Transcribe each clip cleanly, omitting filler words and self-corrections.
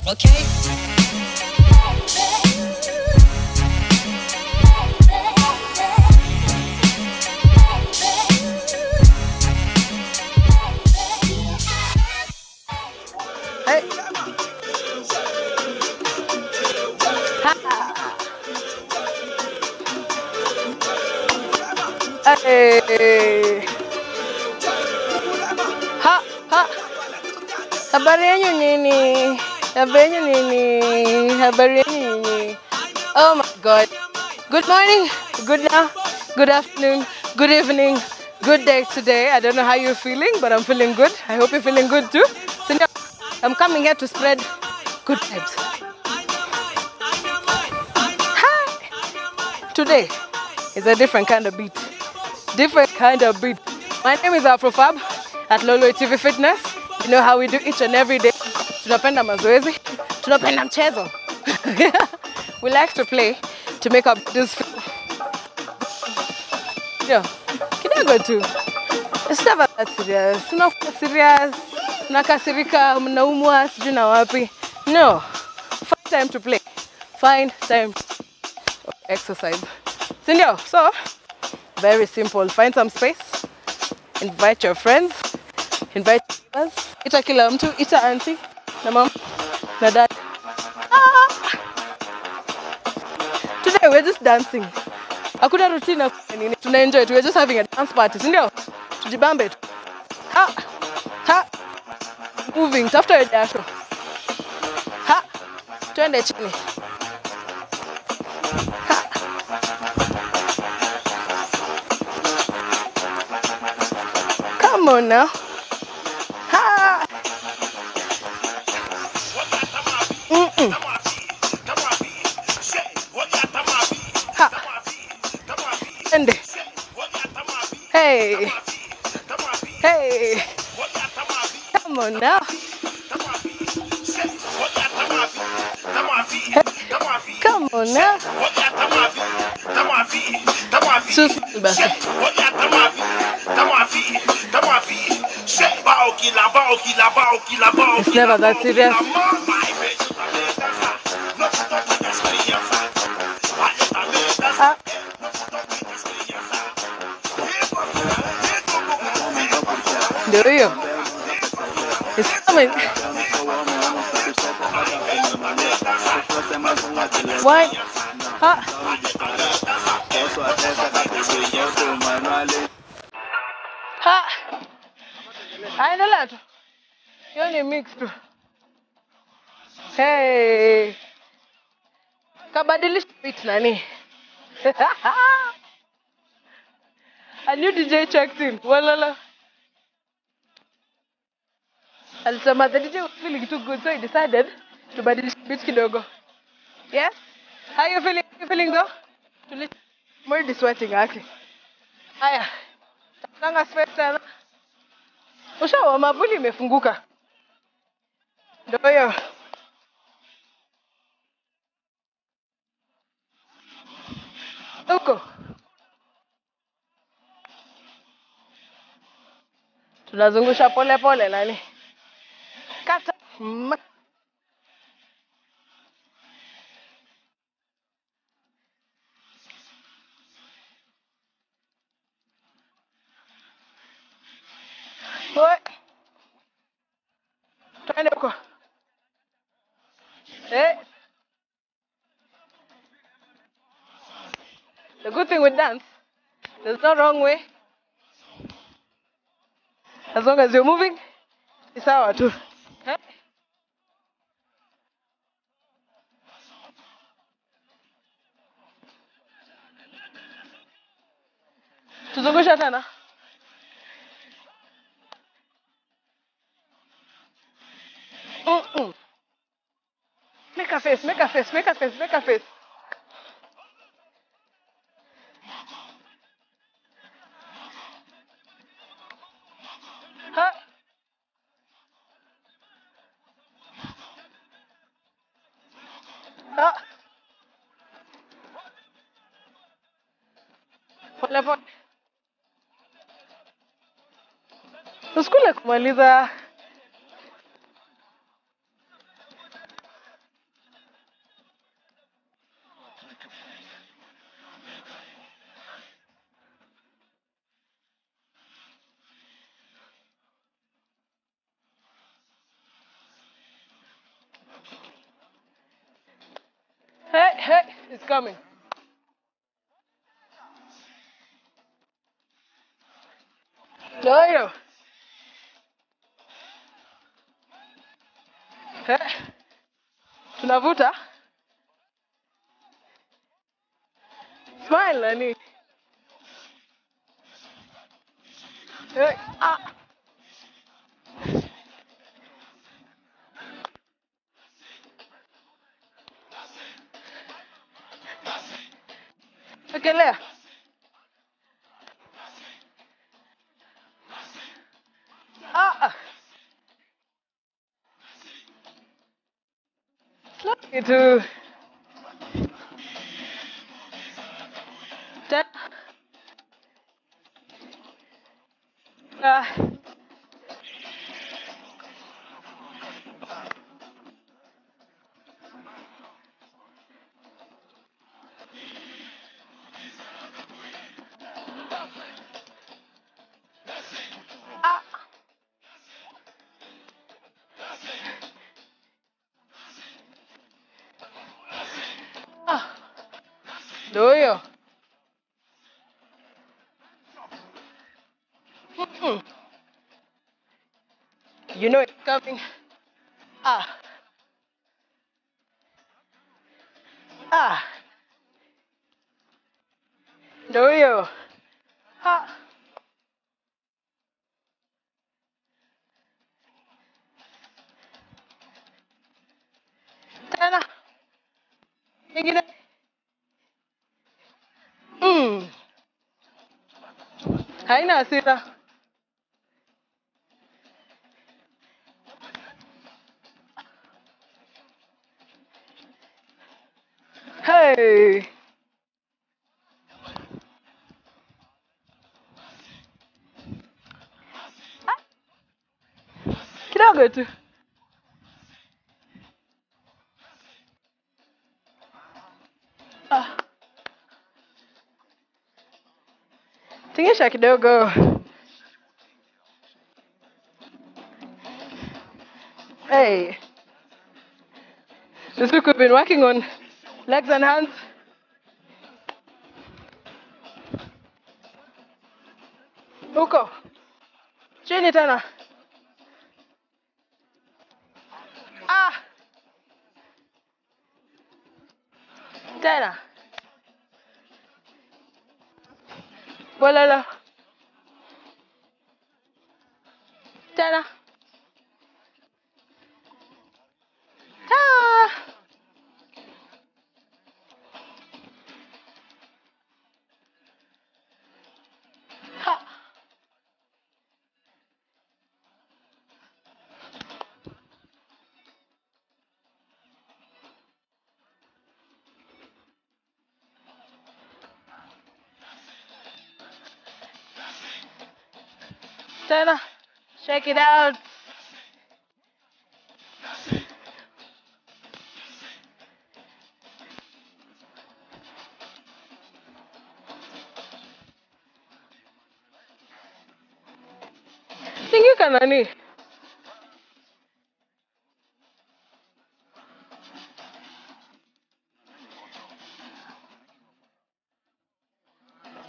Okay. Hey. Ha. Hey. Ha. Ha. Habari yenu nini? Habari yenu nini? Habari yenu nini? Oh my God. Good morning, good now, good afternoon, good evening, good day today. I don't know how you're feeling, but I'm feeling good. I hope you're feeling good too. So now, I'm coming here to spread good vibes. Hi. Today is a different kind of beat. Different kind of beat. My name is Afrofab at Lolo TV Fitness. You know how we do each and every day. Tunapenda mazoezi, tunapenda mchezo. We like to play to make our bodies feel. Yeah, kidogo tu. It's never that serious. Tunakuwa serious, tunakasirika, mnaumwa, sijui na wapi. No, find time to play. Find time to exercise. Sindio? So, very simple. Find some space. Invite your friends. Invite us. Ita kila mtu. Ita auntie. Na mom. Na dad. Ah! Today we're just dancing. Hakuna routine. Tuna enjoy it. We're just having a dance party. Sindio? Tujibambe tu. Ha! Ha! Moving. Tafuta jasho. Ha! Twende chini. Ha! Come on now. Ha! Mm-mm. Ha! And hey. Hey. Come on now. Hey. Come on now. Sus basi. It's never that serious. Do you? It's coming. Why? Ha? Ha? Aendelea tu. Hiyo ni mix tu. Hey. Kabadilisha beat nani? A new DJ checked in. Walala. Alisema the DJ was feeling too good, so he decided to badilisha beat kidogo. Yes? How you feeling? You feeling though? More sweating actually. Haya. Tanga sweat sana. Ushawa mabuli imefunguka. Ndio hiyo. Huko. Tunazungusha pole pole nani? Kata. What? Twende huko. Eh? The good thing with dance, there's no wrong way. As long as you're moving, it's sawa tu. Eh? Tuzungusha tena. Make a face, make a face, make a face, make a face. Ha. Ha. Pole pole. Usikule kumaliza. Hey, it's coming. Ndio. Hey. Tunavuta. Smile nani. Hey. Ah. Ekelea. Ah. Itu. Ten. Ah. Ah. Ah. Ndio. Mm-mm. You know it's coming. Ah. Ah. Ndio. Ah. Tena. Ingine. Mm. Haina hasira. Hey. Kidogo tu. Ah. Tingisha kidogo. Hey. This week we've been working on legs and hands. Huko. Chini tena. Ah. Tena. Bolala. Tena. Ah. Ha. Tena. Shake it out. Tingika nani?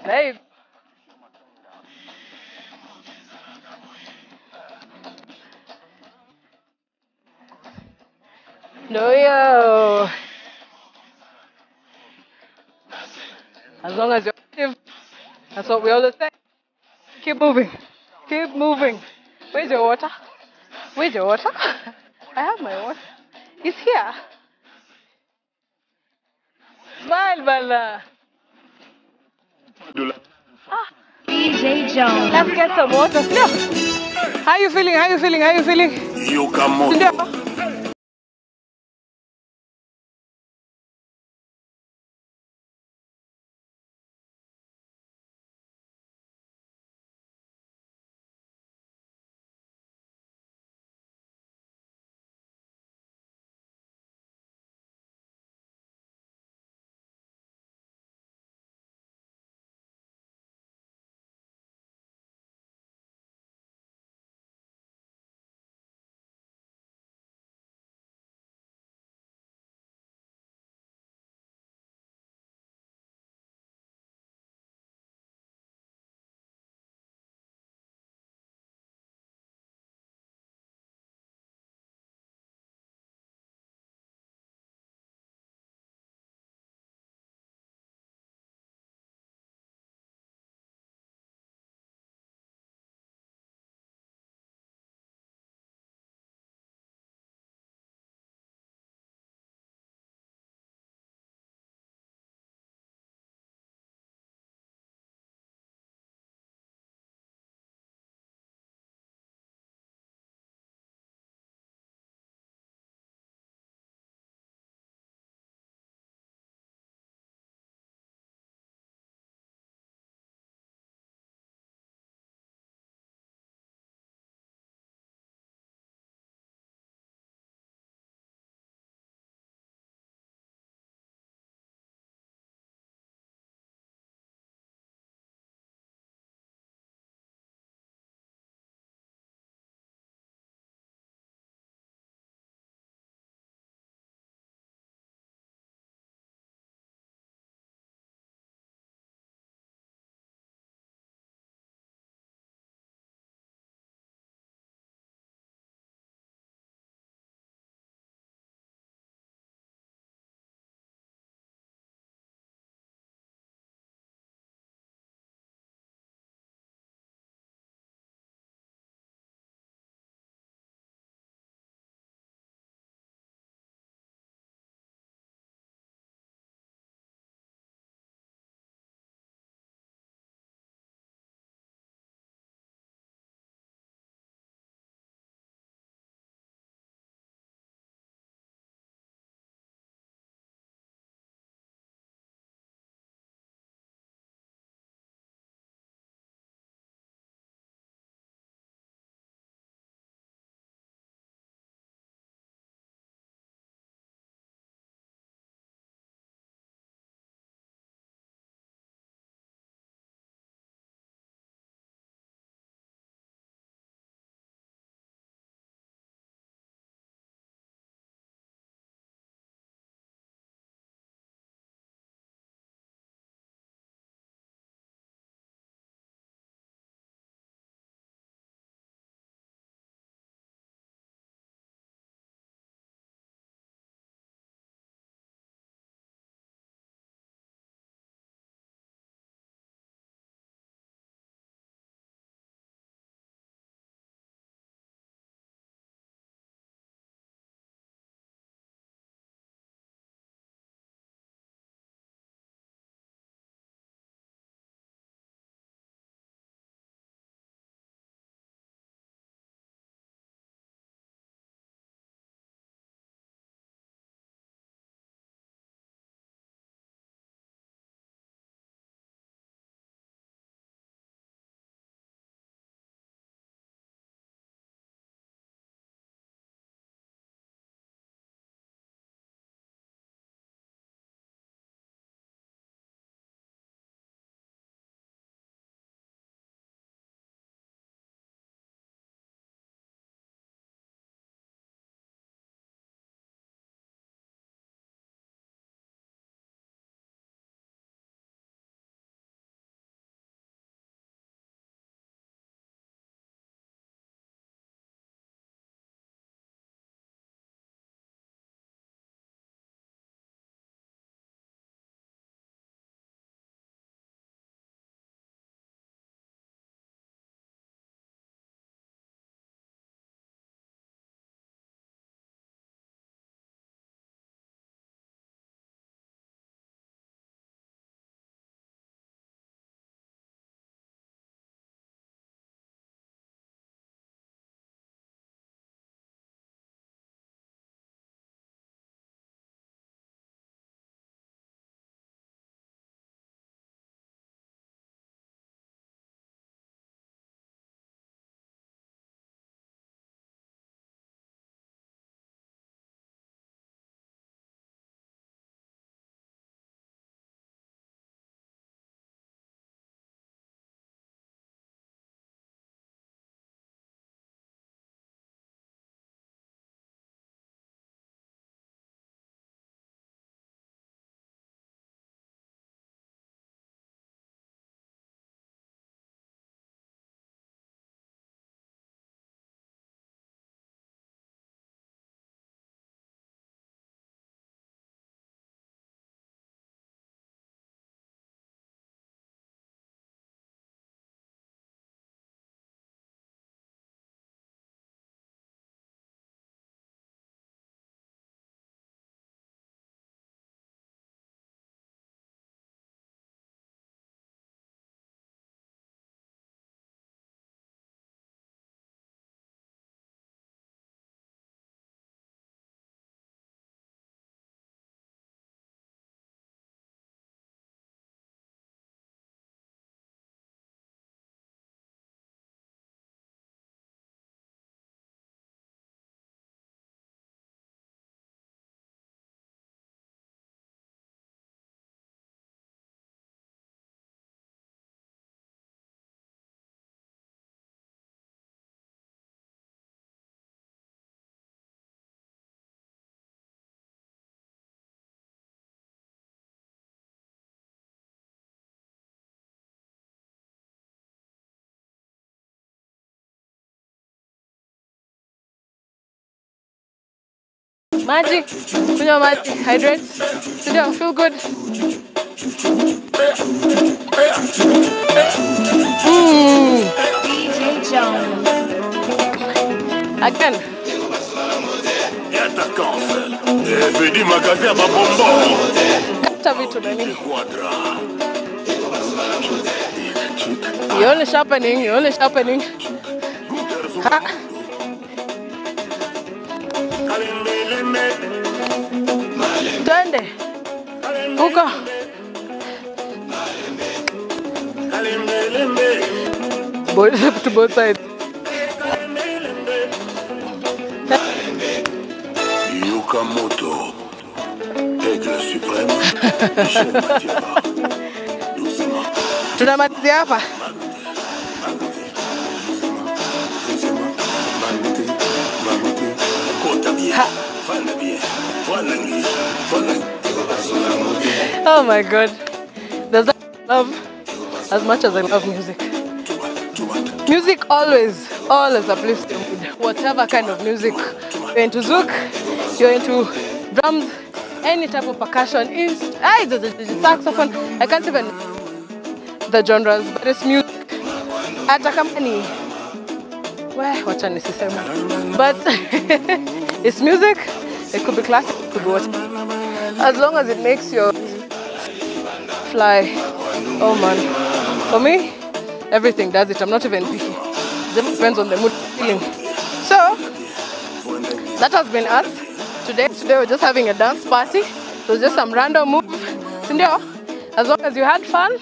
Hey. No yo. As long as you're active, that's what we always say. Keep moving. Keep moving. Where's your water? Where's your water? I have my water. It's here. Smile, Bella. Ah. DJ Jones. Let's get some water. No. How you feeling? How you feeling? How you feeling? Yukamoto. Maji, kunywa maji, hydrate. Sindio, feel good. DJ Jones. Again. Et attaquant. Fais du magasin à ma bonbon. Kata vitu nani. Quadra. You're only sharpening, you're only sharpening. Ha. Twende. Huko. To both sides. Yukamoto. Aigle suprême. Michel Matiaba. Doucement. Tunamalizia hapa. Kota bien. Ha. Fana bien. Fana. Oh my god. Does that love as much as I love music? Music always uplifts your mood. Whatever kind of music. You're into zouk, you're into drums, any type of percussion, the saxophone. I can't even the genres, but it's music. Hata kama ni wacha nisisema. But it's music. It could be classic, it could be what. As long as it makes your fly. Oh man. For me, everything does it. I'm not even picky. It depends on the mood feeling. So that has been us. Today we're just having a dance party. It was just some random move. Sindio? As long as you had fun,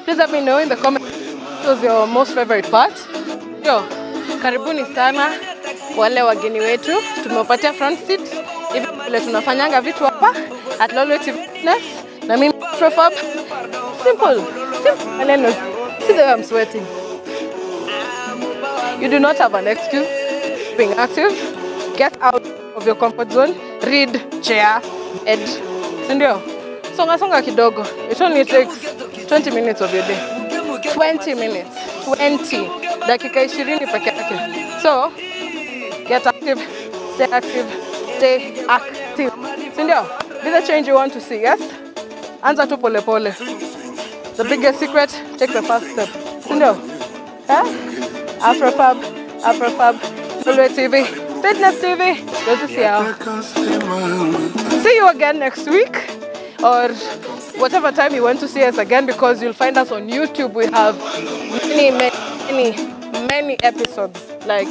please let me know in the comments what was your most favorite part. Yo, karibuni sana wale wageni wetu. Tumewapatia front seat. Hivi vile tunafanyanga vitu hapa at Lolo TV Fitness. Na mimi Afrofab. Simple. See the way I'm sweating. You do not have an excuse being active. Get out of your comfort zone. Read, chair, bed. Sindio? Songa kidogo. It only takes 20 minutes of your day. 20 minutes. 20. Dakika 20 peke yake. So, get active, stay active, stay active. Sindio? Be the change you want to see, yes? Anza tu pole pole. The biggest secret, take the first step. Sindio? Yeah? Afrofab, Lolo TV, Fitness TV. This is here. See you again next week, or whatever time you want to see us again, because you'll find us on YouTube. We have many episodes. Like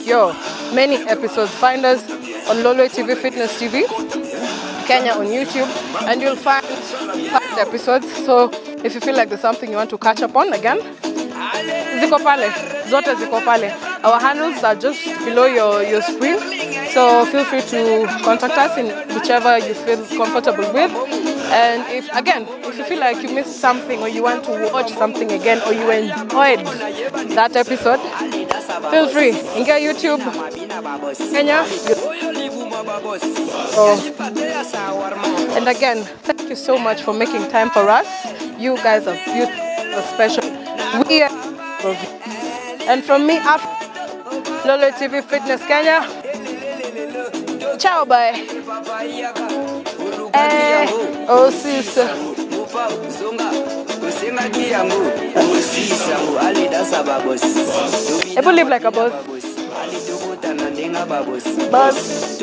many episodes. Find us on Lolo TV Fitness TV Kenya on YouTube, and you'll find past episodes. So if you feel like there's something you want to catch up on again, ziko pale, zote ziko pale. Our handles are just below your screen, so feel free to contact us in whichever you feel comfortable with. And if you feel like you missed something, or you want to watch something again, or you enjoyed that episode, feel free. Ingia YouTube Kenya. And again, thank you so much for making time for us. You guys are beautiful, special. We are of you. And from me, Lolo TV Fitness Kenya. Ciao, bye. Oh, sis. Ebu live like a boss. Boss.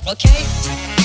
Okay.